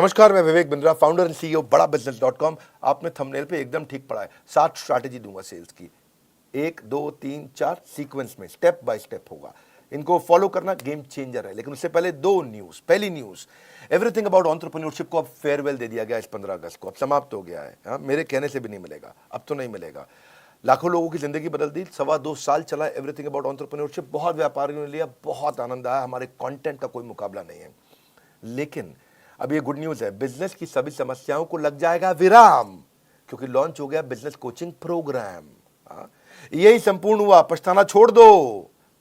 नमस्कार, मैं Vivek Bindra, founder and CEO बड़ा बिजनेस.com। आपने थंबनेल पे एकदम ठीक पढ़ा है। 7 स्ट्रैटेजी दूंगा सेल्स की, 1 2 3 4 सीक्वेंस में, स्टेप बाय स्टेप होगा। इनको फॉलो करना गेम चेंजर है। लेकिन उससे पहले 2 न्यूज। पहली न्यूज, एवरीथिंग अबाउट एंटरप्रेन्योरशिप को अब फेयरवेल दे दिया गया इस 15 अगस्त को। अब समाप्त हो गया है। हाँ, मेरे कहने से भी नहीं मिलेगा, अब तो नहीं मिलेगा। लाखों लोगों की जिंदगी बदल दी। 2.25 साल चला एवरीथिंग अबाउट एंटरप्रेन्योरशिप। बहुत व्यापारियों ने लिया, बहुत आनंद आया। हमारे कंटेंट का कोई मुकाबला नहीं है। लेकिन अब ये गुड न्यूज है, बिजनेस की सभी समस्याओं को लग जाएगा विराम, क्योंकि लॉन्च हो गया बिजनेस कोचिंग प्रोग्राम। यही संपूर्ण हुआ, पछताना छोड़ दो।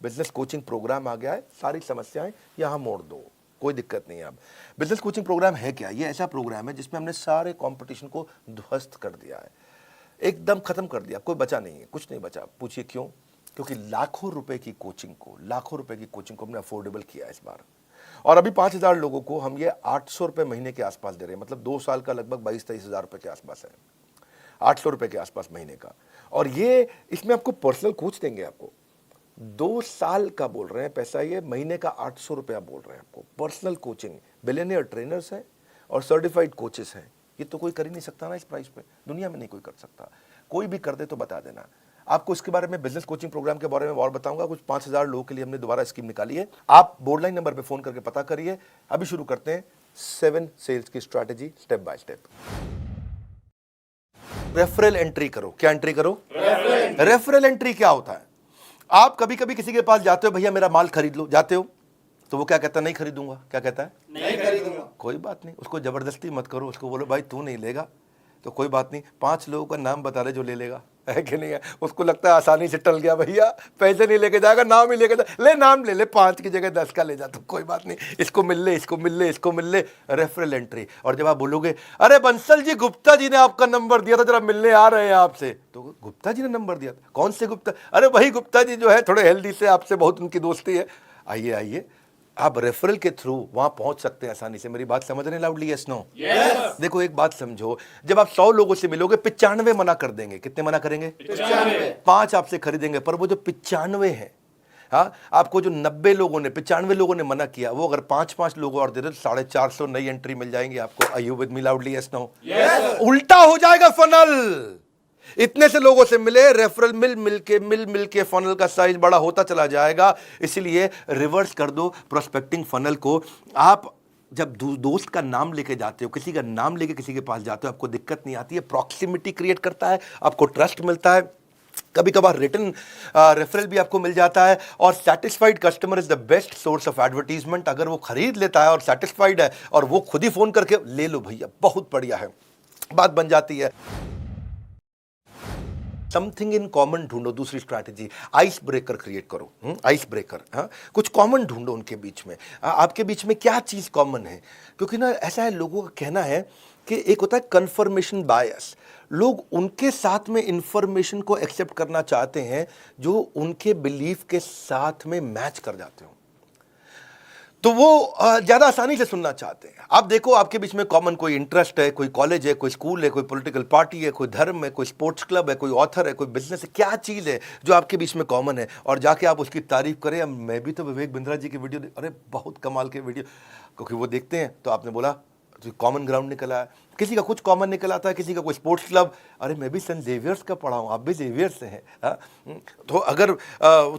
बिजनेस कोचिंग प्रोग्राम आ गया है, सारी समस्याएं यहां मोड़ दो, कोई दिक्कत नहीं है। अब बिजनेस कोचिंग प्रोग्राम है क्या? ये ऐसा प्रोग्राम है जिसमें हमने सारे कंपटीशन को ध्वस्त कर दिया है, एकदम खत्म कर दिया। कोई बचा नहीं है, कुछ नहीं बचा। पूछिए क्यों? क्योंकि लाखों रुपए की कोचिंग को हमने अफोर्डेबल किया इस बार। और अभी 5,000 लोगों को हम ये 800 रुपए महीने के आसपास दे रहे हैं। मतलब 2 साल का लगभग 22-23 हजार रुपए के आसपास है। 800 रुपए के आसपास महीने का। और ये इसमें आपको पर्सनल कोच देंगे। आपको 2 साल का बोल रहे हैं पैसा, ये महीने का 800 रुपया बोल रहे हैं आपको। पर्सनल कोचिंग, बिलियनियर ट्रेनर्स हैं और सर्टिफाइड कोचेस हैं। ये तो कोई कर ही नहीं सकता ना इस प्राइस पे, दुनिया में नहीं कोई कर सकता। कोई भी कर दे तो बता देना। आपको इसके बारे में, बिजनेस कोचिंग प्रोग्राम के बारे में और बताऊंगा। कुछ 5,000 लोगों के लिए हमने दोबारा स्कीम निकाली है। आप बोर्डलाइन नंबर पे फोन करके पता करिए। अभी शुरू करते हैं 7 सेल्स की strategy, step by step. Referral entry करो। क्या एंट्री करो? रेफरल एंट्री क्या होता है? आप कभी कभी किसी के पास जाते हो, भैया मेरा माल खरीद लो, जाते हो तो वो क्या कहता है? नहीं खरीदूंगा। क्या कहता है? नहीं खरीदूंगा। कोई बात नहीं, उसको जबरदस्ती मत करो। उसको बोलो भाई तू नहीं लेगा तो कोई बात नहीं, 5 लोगों का नाम बता दे जो ले लेगा, है कि नहीं है? उसको लगता है आसानी से टल गया, भैया पैसे नहीं लेके जाएगा, नाम ही लेके ले, नाम ले ले, 5 की जगह 10 का ले जा, तो कोई बात नहीं, इसको मिल ले, इसको मिल ले, इसको मिल ले। Referral entry. और जब आप बोलोगे अरे बंसल जी, गुप्ता जी ने आपका नंबर दिया था, जरा मिलने आ रहे हैं आपसे, तो गुप्ता जी ने नंबर दिया था? कौन से गुप्ता? अरे वही गुप्ता जी जो है थोड़े हेल्दी से, आपसे बहुत उनकी दोस्ती है। आइए आइए, आप रेफरल के थ्रू वहां पहुंच सकते हैं आसानी से। मेरी बात समझ रहे हैं लाउडली? Yes no? यस। देखो एक बात समझो, जब आप 100 लोगों से मिलोगे, 95 मना कर देंगे। कितने मना करेंगे? 95। 5 आपसे खरीदेंगे, पर वो जो 95 है, हाँ, आपको जो 90 लोगों ने, 95 लोगों ने मना किया, वो अगर 5-5 लोग और दे दे तो 450 नई एंट्री मिल जाएंगी आपको। Are you with me loudly? Yes no? Yes. उल्टा हो जाएगा फनल। इतने से लोगों से मिले, रेफरल मिल के फनल का साइज बड़ा होता चला जाएगा। इसलिए रिवर्स कर दो प्रोस्पेक्टिंग फनल को। आप जब दोस्त का नाम लेके जाते हो, किसी का नाम लेके किसी के पास जाते हो, आपको दिक्कत नहीं आती है। प्रॉक्सिमिटी क्रिएट करता है, आपको ट्रस्ट मिलता है। कभी कभार रिटर्न रेफरल भी आपको मिल जाता है। और satisfied customer is the best source of advertisement. अगर वो खरीद लेता है और सेटिस्फाइड है और वो खुद ही फोन करके ले लो भैया, बहुत बढ़िया है, बात बन जाती है। समथिंग इन कॉमन ढूंढो। दूसरी स्ट्रैटेजी, आइस ब्रेकर क्रिएट करो। आइस ब्रेकर, हाँ, कुछ कॉमन ढूंढो उनके बीच में। आपके बीच में क्या चीज कॉमन है? क्योंकि ना ऐसा है, लोगों का कहना है कि एक होता है कंफर्मेशन बायस। लोग उनके साथ में इंफॉर्मेशन को एक्सेप्ट करना चाहते हैं जो उनके बिलीफ के साथ में मैच कर जाते हो, तो वो ज्यादा आसानी से सुनना चाहते हैं। आप देखो, आपके बीच में कॉमन कोई इंटरेस्ट है, कोई कॉलेज है, कोई स्कूल है, कोई पॉलिटिकल पार्टी है, कोई धर्म है, कोई स्पोर्ट्स क्लब है, कोई ऑथर है, कोई बिजनेस है। क्या चीज है जो आपके बीच में कॉमन है? और जाके आप उसकी तारीफ करें। मैं भी तो विवेक बिंद्रा जी की वीडियो अरे बहुत कमाल के वीडियो, क्योंकि वो देखते हैं। तो आपने बोला तो कॉमन ग्राउंड निकला है। किसी का कुछ कॉमन निकल आता है, किसी का कोई स्पोर्ट्स क्लब। अरे मैं भी सेंट जेवियर्स का पढ़ा हूँ, आप भी जेवियर्स से हैं। तो अगर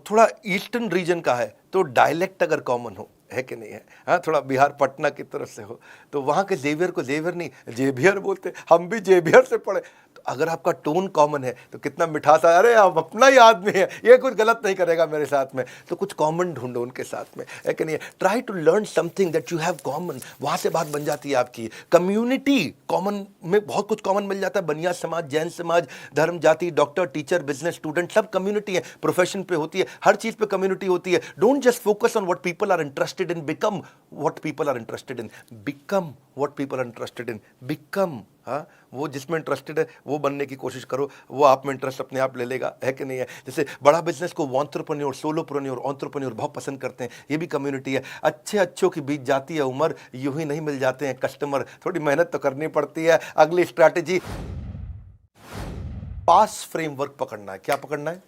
थोड़ा ईस्टर्न रीजन का है तो डायलेक्ट अगर कॉमन हो, है कि नहीं है? हाँ, थोड़ा बिहार पटना की तरफ से हो तो वहाँ के जेवियर को जेवियर नहीं जेवियर बोलते। हम भी जेवियर से पढ़े। तो अगर आपका टोन कॉमन है तो कितना मिठास है। अरे आप अपना ही आदमी है, ये कुछ गलत नहीं करेगा मेरे साथ में। तो कुछ कॉमन ढूंढो उनके साथ में, है कि नहीं? Try to learn something that you have common. वहाँ से बात बन जाती है आपकी। कम्युनिटी कॉमन में बहुत कुछ कॉमन मिल जाता है। बनिया समाज, जैन समाज, धर्म, जाति, डॉक्टर, टीचर, बिजनेस, स्टूडेंट, सब कम्युनिटी है। प्रोफेशन पे होती है, हर चीज पे कम्युनिटी होती है। Don't just focus on what people are interested in, become what people are interested in. Become what people are interested in. Become, हाँ, वो जिसमें इंटरेस्टेड है वो बनने की कोशिश करो। वो आप में इंटरेस्ट अपने आप ले लेगा, है कि नहीं है? जैसे बड़ा बिजनेस को एंटरप्रेन्योर, सोलोप्रेन्योर, एंटरप्रेन्योर बहुत पसंद करते हैं। ये भी कम्युनिटी है। अच्छों की बीत जाती है उम्र, यूं ही नहीं मिल जाते हैं कस्टमर। थोड़ी मेहनत तो करनी पड़ती है। अगली स्ट्रैटेजी, पास फ्रेमवर्क पकड़ना है। क्या पकड़ना है?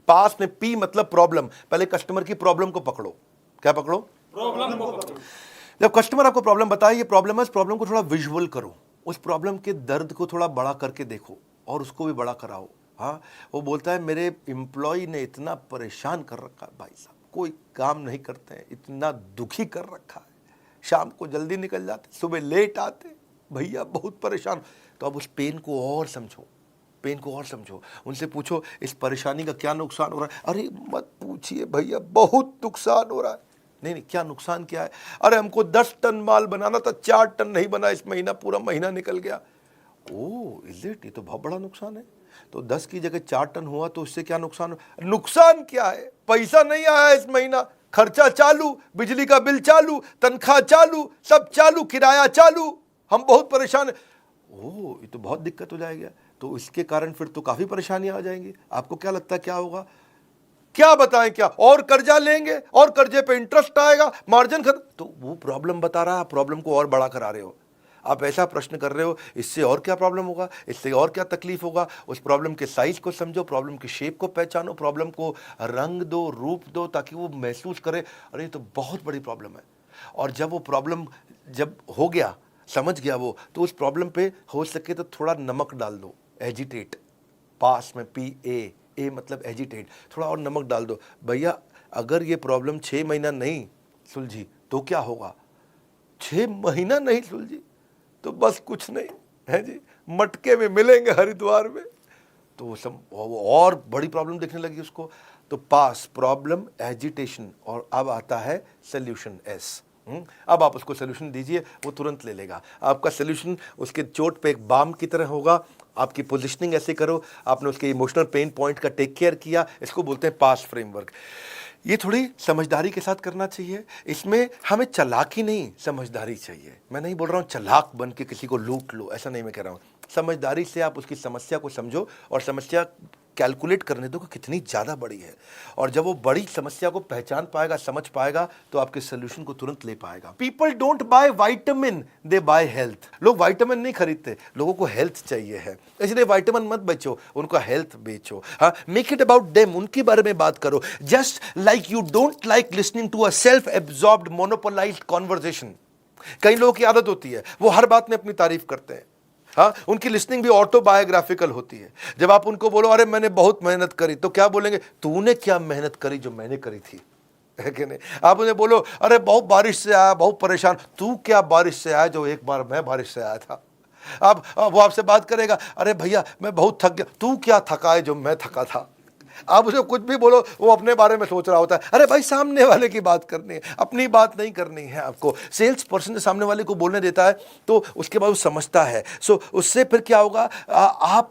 पास में पी मतलब प्रॉब्लम। पहले कस्टमर की प्रॉब्लम को पकड़ो। क्या पकड़ो? प्रॉब्लम को पकड़ो। जब कस्टमर आपको प्रॉब्लम बताए, ये प्रॉब्लम है, इस प्रॉब्लम को थोड़ा विजुअल करो, उस प्रॉब्लम के दर्द को थोड़ा बड़ा करके देखो और उसको भी बड़ा कराओ। हाँ, वो बोलता है मेरे एम्प्लॉय ने इतना परेशान कर रखा है भाई साहब, कोई काम नहीं करते हैं, इतना दुखी कर रखा है, शाम को जल्दी निकल जाते, सुबह लेट आते, भैया बहुत परेशान। तो अब उस पेन को और समझो, पेन को और समझो, उनसे पूछो इस परेशानी का क्या नुकसान हो रहा है। अरे मत पूछिए भैया, बहुत नुकसान हो रहा है। नहीं, क्या नुकसान क्या है? अरे हमको 10 टन माल बनाना था, 4 टन नहीं बना इस महीना, पूरा महीना निकल गया। ओह इज इट, ये तो बहुत बड़ा नुकसान है। तो 10 की जगह 4 टन हुआ तो इससे क्या नुकसान? नुकसान क्या है? पैसा नहीं आया इस महीना, खर्चा चालू, बिजली का बिल चालू, तनख्वाह चालू, सब चालू, किराया चालू, हम बहुत परेशान है। ओह ये तो बहुत दिक्कत हो जाएगी। तो इसके कारण फिर तो काफी परेशानियां आ जाएंगी। आपको क्या लगता है क्या होगा? क्या बताएं, क्या और कर्जा लेंगे और कर्जे पे इंटरेस्ट आएगा, मार्जिन खत्म। तो वो प्रॉब्लम बता रहा है, प्रॉब्लम को और बड़ा करा रहे हो। आप ऐसा प्रश्न कर रहे हो, इससे और क्या प्रॉब्लम होगा, इससे और क्या तकलीफ होगा। उस प्रॉब्लम के साइज को समझो, प्रॉब्लम की शेप को पहचानो, प्रॉब्लम को रंग दो, रूप दो, ताकि वो महसूस करे अरे ये तो बहुत बड़ी प्रॉब्लम है। और जब वो प्रॉब्लम जब हो गया, समझ गया वो, तो उस प्रॉब्लम पे हो सके तो थोड़ा नमक डाल दो, एजिटेट, पास में PA मतलब एजिटेट, थोड़ा और नमक डाल दो। भैया अगर ये प्रॉब्लम 6 महीना नहीं सुलझी तो क्या होगा? 6 महीना नहीं सुलझी तो बस कुछ नहीं है जी, मटके में मिलेंगे हरिद्वार में। तो वो और बड़ी प्रॉब्लम दिखने लगी उसको। तो पास, प्रॉब्लम, एजिटेशन, और अब आता है सोल्यूशन S। अब आप उसको सोल्यूशन दीजिए, वो तुरंत ले लेगा। आपका सोल्यूशन उसके चोट पे एक बाम की तरह होगा। आपकी पोजीशनिंग ऐसे करो, आपने उसके इमोशनल पेन पॉइंट का टेक केयर किया, इसको बोलते हैं पास फ्रेमवर्क। ये थोड़ी समझदारी के साथ करना चाहिए। इसमें हमें चालाकी नहीं, समझदारी चाहिए। मैं नहीं बोल रहा हूँ चालाक बन के किसी को लूट लो, ऐसा नहीं मैं कह रहा हूँ। समझदारी से आप उसकी समस्या को समझो और समस्या कैलकुलेट करने दो कि कितनी ज़्यादा बड़ी है। और जब वो बड़ी समस्या को पहचान पाएगा, समझ पाएगा, तो आपके सोल्यूशन को तुरंत ले पाएगा। People don't buy vitamin, they by health. लोग वाइटामिन नहीं खरीदते, लोगों को हेल्थ चाहिए है, इसलिए वाइटामिन मत बेचो, उनका हेल्थ बेचो। हाँ, मेक इट अबाउट देम, उनके बारे में बात करो। Just like you don't like listening to a self absorbed monopolised conversation. कई लोगों की आदत होती है, वो हर बात में अपनी तारीफ करते हैं। हाँ, उनकी लिसनिंग भी ऑटोबायोग्राफिकल होती है। जब आप उनको बोलो अरे मैंने बहुत मेहनत करी, तो क्या बोलेंगे? तूने क्या मेहनत करी जो मैंने करी थी, है कि नहीं? आप उन्हें बोलो अरे बहुत बारिश से आया, बहुत परेशान, तू क्या बारिश से आया जो एक बार मैं बारिश से आया था। अब वो आपसे बात करेगा, अरे भैया मैं बहुत थक गया, तू क्या थका है जो मैं थका था। आप उसे कुछ भी बोलो, वो अपने बारे में सोच रहा होता है। अरे भाई सामने वाले की बात करनी है, अपनी बात नहीं करनी है आपको। सेल्स पर्सन सामने वाले को बोलने देता है तो उसके बाद वो समझता है। सो उससे फिर क्या होगा, आप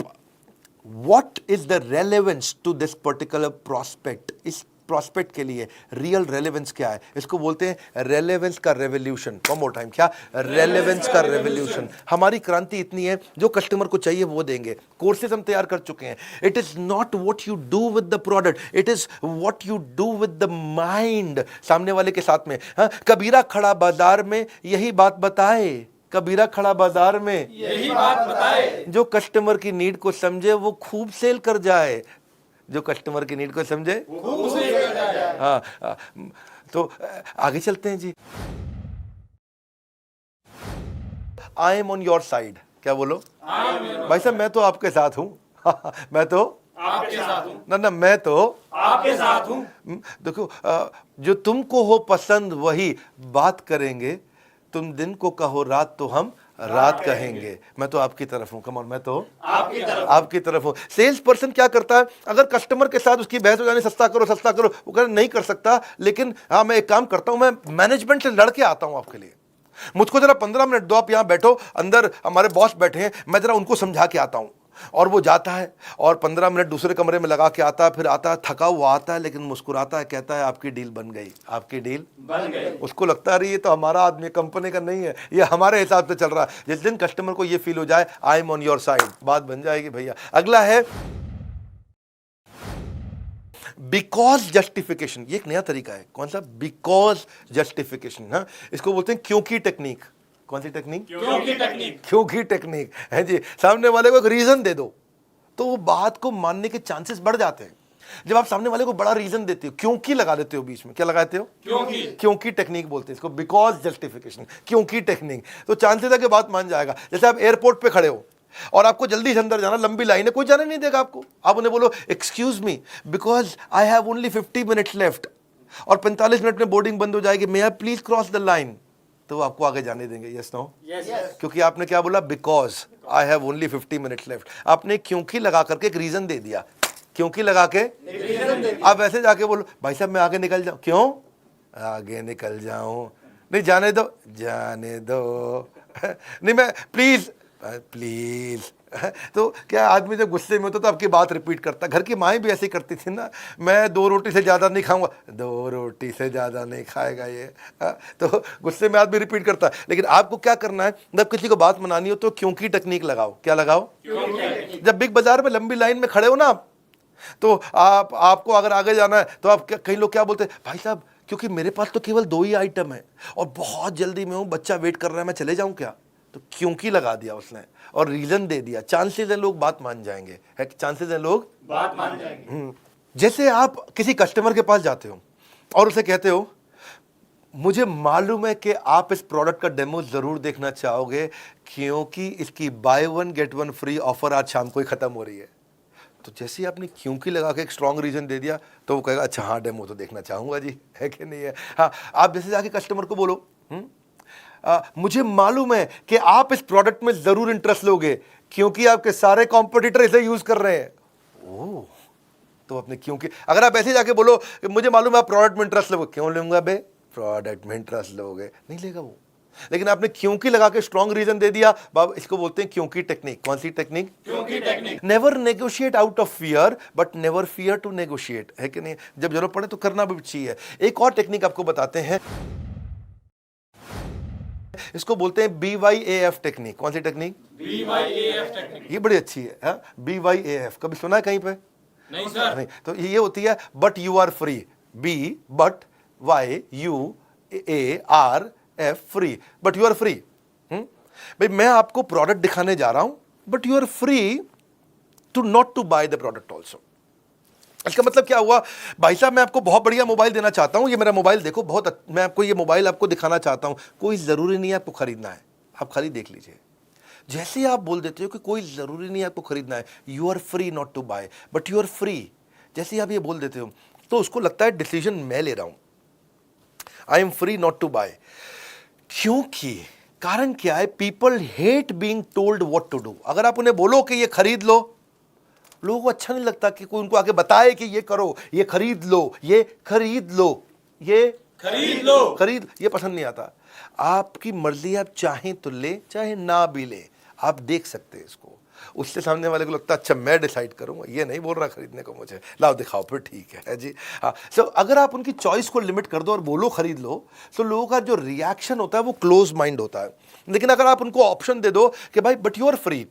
what is the relevance to this particular prospect, इस प्रोस्पेक्ट के लिए रियल रेलेवेंस क्या है, इसको बोलते हैं रेलेवेंस का रेवोल्यूशन। वन मोर टाइम, क्या? रेलेवेंस का रेवोल्यूशन। हमारी क्रांति इतनी है, जो कस्टमर को चाहिए वो देंगे। कोर्सेज हम तैयार कर चुके हैं। It is not what you do with the product, it is what you do with the mind, सामने वाले के साथ में। हाँ, कबीरा खड़ा बाजार में यही बात बताए, कबीरा खड़ा बाजार में यही बात बताए, जो कस्टमर की नीड को समझे वो खूब सेल कर जाए, जो कस्टमर की नीड को समझे खूब सेल कर जाए। हाँ, तो आगे चलते हैं जी। I am on your side, क्या बोलो? भाई साहब मैं तो आपके साथ हूं। मैं तो आपके साथ हूं। ना मैं तो आपके साथ हूं। देखो, जो तुमको हो पसंद वही बात करेंगे, तुम दिन को कहो रात तो हम रात कहेंगे। मैं तो आपकी तरफ हूं, कम ऑन, मैं तो आपकी तरफ हूं। सेल्स पर्सन क्या करता है, अगर कस्टमर के साथ उसकी बहस हो जाने, सस्ता करो सस्ता करो, वो कहना नहीं कर सकता, लेकिन हाँ मैं एक काम करता हूं, मैं मैनेजमेंट से लड़के आता हूं आपके लिए, मुझको जरा 15 मिनट दो, आप यहां बैठो, अंदर हमारे बॉस बैठे हैं, मैं जरा उनको समझा के आता हूं। और वो जाता है और 15 मिनट दूसरे कमरे में लगा के आता है, फिर आता है थका हुआ आता है, लेकिन मुस्कुराता है, कहता है आपकी डील बन गई, आपकी डील बन गई। उसको लगता है ये तो हमारा आदमी, कंपनी का नहीं है, ये हमारे हिसाब से चल रहा है। जिस दिन कस्टमर को ये फील हो जाए आई एम ऑन योर साइड, बात बन जाएगी भैया। अगला है बिकॉज जस्टिफिकेशन। ये एक नया तरीका है। कौन सा? Because justification. हाँ, इसको बोलते हैं क्योंकि टेक्निक। कौन सी टेक्निक? क्योंकि टेक्निक। क्योंकि टेक्निक है जी। सामने वाले को एक रीजन दे दो तो वो बात को मानने के चांसेस बढ़ जाते हैं। जब आप सामने वाले को बड़ा रीजन देते हो, क्योंकि लगा देते हो बीच में, क्या लगाते हो? क्योंकि टेक्निक बोलते हैं इसको, बिकॉज जस्टिफिकेशन, क्योंकि टेक्निक। तो चांसेस है कि बात मान जाएगा। जैसे आप एयरपोर्ट पे खड़े हो और आपको जल्दी से अंदर जाना, लंबी लाइन है, कोई जाने नहीं देगा आपको। आप उन्हें बोलो excuse me because I have only 50 minutes left और 45 मिनट में बोर्डिंग बंद हो जाएगी, may I please cross the line, तो वो आपको आगे जाने देंगे? Yes no? क्योंकि आपने क्या बोला? Because I have only 50 minutes left. आपने क्योंकि लगा करके एक रीजन दे दिया, क्योंकि लगा के आप ऐसे जाके बोलो भाई साहब मैं आगे निकल जाऊं, क्यों आगे निकल जाऊं? नहीं जाने दो, जाने दो नहीं मैं प्लीज प्लीज। तो क्या आदमी जब गुस्से में होता तो आपकी बात रिपीट करता। घर की माएँ भी ऐसे करती थी ना, मैं 2 रोटी से ज़्यादा नहीं खाऊंगा, 2 रोटी से ज़्यादा नहीं खाएगा ये। तो गुस्से में आदमी रिपीट करता है। लेकिन आपको क्या करना है, जब किसी को बात मनानी हो तो क्योंकि टेक्निक लगाओ। क्या लगाओ? जब बिग बाजार में लंबी लाइन में खड़े हो ना आप, तो आपको अगर आगे जाना है तो आप कई लोग क्या बोलते हैं, भाई साहब क्योंकि मेरे पास तो केवल 2 ही आइटम है और बहुत जल्दी में हूँ, बच्चा वेट कर रहा है, मैं चले जाऊँ क्या? तो क्योंकि लगा दिया उसने और रीजन दे दिया। चांसेस है लोग बात मान जाएंगे, है चांसेस है लोग बात मान जाएंगे। जैसे आप किसी कस्टमर के पास जाते हो और उसे कहते हो मुझे मालूम है कि आप इस प्रोडक्ट का डेमो जरूर देखना चाहोगे क्योंकि इसकी बाय 1 गेट 1 फ्री ऑफर आज शाम को ही खत्म हो रही है। तो जैसे ही आपने क्योंकि लगा के एक स्ट्रॉन्ग रीजन दे दिया तो वो कहेगा अच्छा हाँ डेमो तो देखना चाहूंगा जी, है कि नहीं है? हाँ, आप जैसे जाके कस्टमर को बोलो मुझे मालूम है कि आप इस प्रोडक्ट में जरूर इंटरेस्ट लोगे क्योंकि आपके सारे कॉम्पिटिटर इसे यूज कर रहे हैं। ओह, तो आपने क्योंकि, अगर आप ऐसे जाके बोलो कि मुझे मालूम है आप प्रोडक्ट में इंटरेस्ट लोगे, क्यों लूंगा बे, प्रोडक्ट में इंटरेस्ट लोगे, नहीं लेगा वो। लेकिन आपने क्योंकि लगा के स्ट्रॉन्ग रीजन दे दिया, बाबा इसको बोलते हैं क्योंकि टेक्निक। कौन सी टेक्निक? क्योंकि technique. Never negotiate out of fear but never fear to negotiate, है कि नहीं? जब जरूरत पड़े तो करना भी चाहिए। एक और टेक्निक आपको बताते हैं, इसको बोलते हैं BYAF टेक्निक। कौन सी टेक्निक? BYAF technique. ये बड़ी अच्छी है। BYAF कभी सुना है कहीं पे? नहीं सर। नहीं, तो ये होती है but you are free. B but YUARF free, but you are free. भाई मैं आपको प्रोडक्ट दिखाने जा रहा हूं but you are free to not to buy the product also. इसका मतलब क्या हुआ, भाई साहब मैं आपको बहुत बढ़िया मोबाइल देना चाहता हूं, ये मेरा मोबाइल देखो, मैं आपको ये मोबाइल आपको दिखाना चाहता हूं, कोई ज़रूरी नहीं है आपको खरीदना है, आप खाली देख लीजिए। जैसे ही आप बोल देते हो कि कोई ज़रूरी नहीं है आपको खरीदना है, you are free not to buy but you are free, जैसे ही आप ये बोल देते हो तो उसको लगता है डिसीजन मैं ले रहा हूं, I am free not to buy. क्योंकि कारण क्या है, people hate being told what to do. अगर आप उन्हें बोलो कि ये खरीद लो, लोगों को अच्छा नहीं लगता कि कोई उनको आके बताए कि ये करो, ये खरीद लो, ये खरीद लो, ये खरीद लो, खरीद, ये पसंद नहीं आता। आपकी मर्जी, आप चाहें तो ले, चाहे ना भी ले, आप देख सकते हैं इसको। उससे सामने वाले को लगता है अच्छा मैं डिसाइड करूंगा, ये नहीं बोल रहा खरीदने को मुझे, लाओ दिखाओ फिर, ठीक है जी। हाँ, सो अगर आप उनकी चॉइस को लिमिट कर दो और बोलो खरीद लो, तो लोगों का जो रिएक्शन होता है वो क्लोज माइंड होता है। लेकिन अगर आप उनको ऑप्शन दे दो कि भाई बट यू आर फ्री,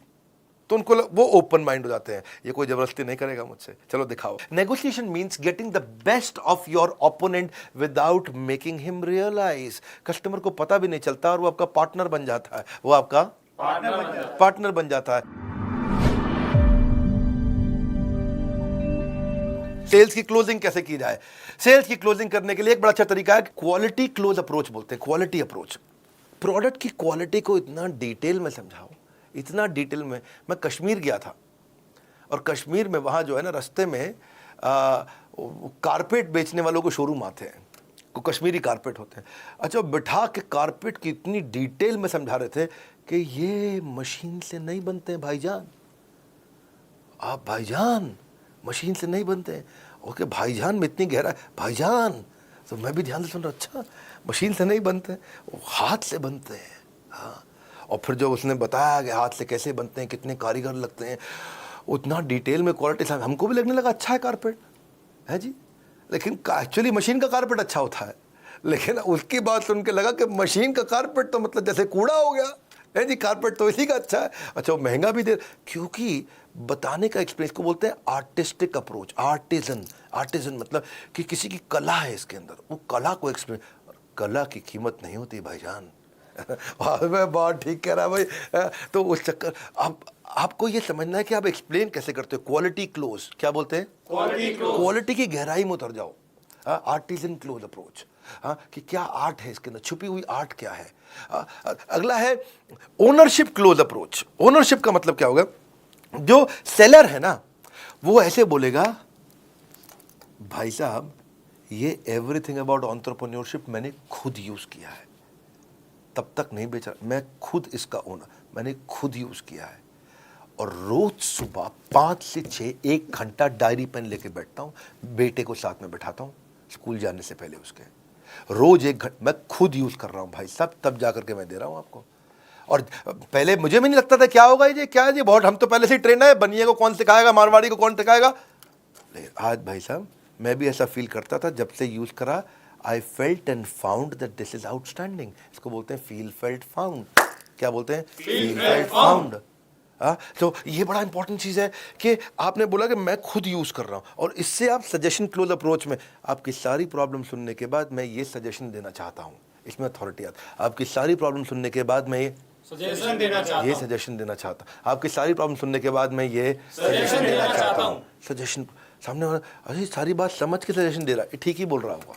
तो उनको वो ओपन माइंड हो जाते हैं, ये कोई जबरदस्ती नहीं करेगा मुझसे, चलो दिखाओ। Negotiation means getting the best of your opponent without making him realise. Customer को पता भी नहीं चलता और वो आपका पार्टनर बन जाता है, वो आपका पार्टनर बन जाता है। सेल्स की क्लोजिंग कैसे की जाए? सेल्स की क्लोजिंग करने के लिए एक बड़ा अच्छा तरीका है, क्वालिटी क्लोज अप्रोच बोलते हैं, क्वालिटी अप्रोच। प्रोडक्ट की क्वालिटी को इतना डिटेल में समझाओ, इतना डिटेल में। मैं कश्मीर गया था और कश्मीर में वहाँ जो है ना, रास्ते में कारपेट बेचने वालों को शोरूम आते हैं, को कश्मीरी कारपेट होते हैं। अच्छा, बिठा के कारपेट की इतनी डिटेल में समझा रहे थे कि ये मशीन से नहीं बनते हैं भाईजान, आप भाईजान मशीन से नहीं बनते हैं। ओके भाईजान में इतनी गहरा, भाईजान, तो मैं भी ध्यान से सुन रहा, अच्छा मशीन से नहीं बनते, वो हाथ से बनते हैं। हाँ, और फिर जो उसने बताया कि हाथ से कैसे बनते हैं, कितने कारीगर लगते हैं, उतना डिटेल में क्वालिटी से हमको भी लगने लगा अच्छा है कारपेट, है जी। लेकिन एक्चुअली मशीन का कारपेट अच्छा होता है, लेकिन उसकी बात सुन के लगा कि मशीन का कारपेट तो मतलब जैसे कूड़ा हो गया, है जी, कारपेट तो इसी का अच्छा है। अच्छा, वो महंगा भी दे, क्योंकि बताने का एक्सपीरियंस को बोलते हैं आर्टिस्टिक अप्रोच। आर्टिजन मतलब कि किसी की कला है इसके अंदर, वो कला को एक्सपीरियंस। कला की कीमत नहीं होती भाईजान, मैं बहुत ठीक कह रहा भाई। तो उस चक्कर अब आपको ये समझना है कि आप एक्सप्लेन कैसे करते हो। क्वालिटी क्लोज, क्या बोलते हैं? क्वालिटी की गहराई में उतर जाओ। आर्टिजन क्लोज अप्रोच, कि क्या आर्ट है इसके अंदर, छुपी हुई आर्ट क्या है। अगला है ओनरशिप क्लोज अप्रोच। ओनरशिप का मतलब क्या होगा? जो सेलर है ना, वो ऐसे बोलेगा, भाई साहब ये एवरीथिंग अबाउट एंटरप्रेन्योरशिप मैंने खुद यूज किया है, तब तक नहीं बेचा, मैं खुद इसका ओनर, मैंने खुद यूज किया है। और रोज सुबह 5 से 6 1 घंटा डायरी पेन लेके बैठता हूं, बेटे को साथ में बैठाता हूं स्कूल जाने से पहले उसके, रोज 1 घंटा मैं खुद यूज कर रहा हूं भाई साहब, तब जाकर के मैं दे रहा हूं आपको। और पहले मुझे भी नहीं लगता था क्या होगा ये, क्या है ये, बहुत हम तो पहले से ही ट्रेंड है, बनिए को कौन सिखाएगा, मारवाड़ी को कौन सिखाएगा। लेकिन आज भाई साहब मैं भी ऐसा फील करता था, जब से यूज करा I felt and found that this is outstanding. इसको बोलते हैं फील फेल्ट फाउंड। क्या बोलते हैं? Feel felt found. तो ये बड़ा इंपॉर्टेंट चीज है कि आपने बोला कि मैं खुद यूज कर रहा हूं, और इससे आप सजेशन क्लोज अप्रोच में आपकी सारी प्रॉब्लम सुनने के बाद मैं ये सजेशन देना चाहता हूं, इसमें अथॉरिटी आता। आपकी सारी प्रॉब्लम सुनने के बाद मैं ये सजेशन देना चाहता हूं, आपकी सारी प्रॉब्लम सुनने के बाद मैं ये सजेशन देना चाहता हूं। सजेशन सामने वाला अरे सारी बात समझ के सजेशन दे रहा है, ठीक ही बोल रहा होगा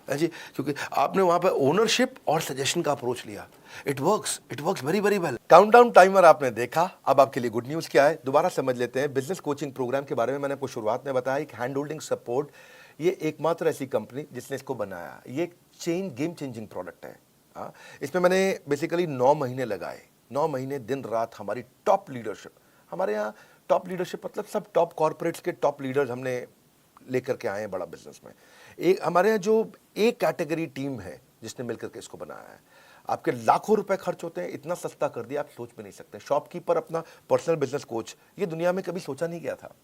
जी, क्योंकि आपने वहां पर ओनरशिप और सजेशन का अप्रोच लिया। It works very very well. Countdown timer आपने देखा, अब आपके लिए गुड न्यूज क्या है दोबारा समझ लेते हैं। बिजनेस कोचिंग प्रोग्राम के बारे में मैंने आपको शुरुआत में बताया, एक हैंड होल्डिंग सपोर्ट, ये एकमात्र ऐसी कंपनी जिसने इसको बनाया। ये एक गेम चेंजिंग प्रोडक्ट है। इसमें मैंने बेसिकली 9 महीने लगाए, 9 महीने दिन रात हमारी टॉप लीडरशिप, हमारे यहाँ टॉप लीडरशिप मतलब सब टॉप कॉर्पोरेट्स के टॉप लीडर्स हमने लेकर के आए हैं बड़ा बिजनेस में। एक हमारे यहाँ जो एक कैटेगरी टीम है जिसने मिलकर के इसको बनाया है। आपके लाखों रुपए खर्च होते हैं, इतना सस्ता कर दिया आप सोच भी नहीं सकते। शॉपकीपर अपना पर्सनल बिजनेस कोच, ये दुनिया में कभी सोचा नहीं गया था।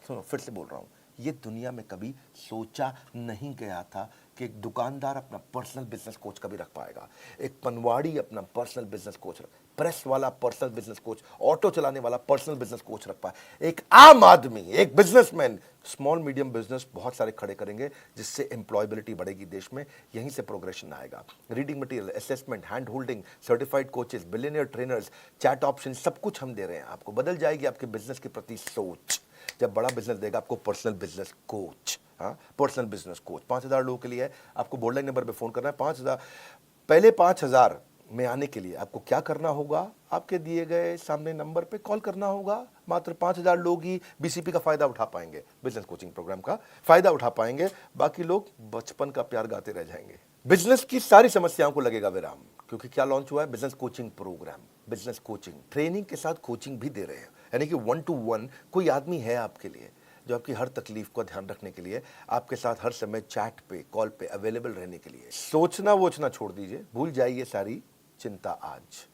सुनो फिर से बोल रहा हूँ, ये दुनिया में कभी सोचा नहीं गया था कि एक दुकानदार अपना पर्सनल बिजनेस कोच कभी रख पाएगा, एक पनवाड़ी अपना पर्सनल बिजनेस कोच, प्रेस वाला पर्सनल बिजनेस कोच, ऑटो चलाने वाला पर्सनल बिजनेस कोच रख पाए। एक आम आदमी, एक बिजनेसमैन स्मॉल मीडियम बिजनेस बहुत सारे खड़े करेंगे, जिससे एम्प्लॉयबिलिटी बढ़ेगी देश में, यहीं से प्रोग्रेशन आएगा। Reading material, assessment, hand holding, certified coaches, billionaire trainers, chat option, सब कुछ हम दे रहे हैं आपको। बदल जाएगी आपके बिजनेस के प्रति सोच जब बड़ा बिजनेस देगा आपको personal business coach. Personal business coach 5000 लोगों के लिए है। आपको बोर्ड लाइन नंबर पे फोन करना है। 5000 पहले 5000 में आने के लिए आपको क्या करना होगा, आपके दिए गए सामने नंबर पे कॉल करना होगा। मात्र 5000 लोग ही बीसीपी का फायदा उठा पाएंगे, बिजनेस कोचिंग प्रोग्राम का फायदा उठा पाएंगे, बाकी लोग बचपन का प्यार गाते रह जाएंगे। बिजनेस की सारी समस्याओं को लगेगा विराम, क्योंकि क्या लॉन्च हुआ है? Business coaching programme. Business coaching training के साथ कोचिंग भी दे रहे हैं, यानी कि 1 to 1 कोई आदमी है आपके लिए जो आपकी हर तकलीफ को ध्यान रखने के लिए, आपके साथ हर समय चैट पे कॉल पे अवेलेबल रहने के लिए। सोचना वोचना छोड़ दीजिए, भूल जाइए सारी चिंता। आज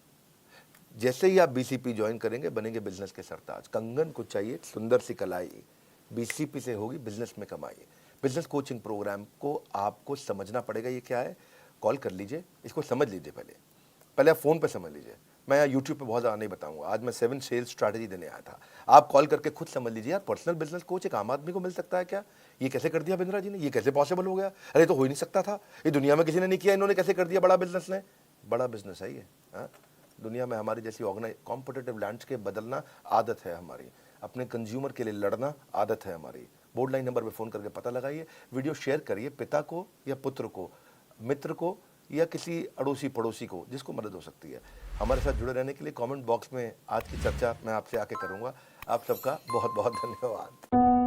जैसे ही आप बीसीपी ज्वाइन करेंगे बनेंगे बिजनेस के सरताज। कंगन को चाहिए सुंदर सी कलाई, बीसीपी से होगी बिजनेस में कमाई। बिजनेस कोचिंग प्रोग्राम को आपको समझना पड़ेगा, ये क्या है। कॉल कर लीजिए, इसको समझ लीजिए, पहले आप फोन पे समझ लीजिए। मैं यूट्यूब पे बहुत ज़्यादा नहीं बताऊंगा, आज मैं 7 सेल्स स्ट्रैटेजी देने आया था। आप कॉल करके खुद समझ लीजिए यार, पर्सनल बिजनेस कोच एक आम आदमी को मिल सकता है क्या? ये कैसे कर दिया बिंद्रा जी ने, ये कैसे पॉसिबल हो गया? अरे तो हो ही नहीं सकता था, ये दुनिया में किसी ने नहीं किया, इन्होंने कैसे कर दिया? बड़ा बिजनेस ने, बड़ा बिजनेस है ये। दुनिया में हमारी जैसी ऑर्गेनाइज कॉम्पिटिटिव लैंडस्केप बदलना आदत है हमारी, अपने कंज्यूमर के लिए लड़ना आदत है हमारी। बोर्ड लाइन नंबर पर फोन करके पता लगाइए, वीडियो शेयर करिए पिता को या पुत्र को, मित्र को या किसी अड़ोसी पड़ोसी को जिसको मदद हो सकती है। हमारे साथ जुड़े रहने के लिए कमेंट बॉक्स में आज की चर्चा मैं आपसे आके करूंगा। आप सबका बहुत बहुत धन्यवाद।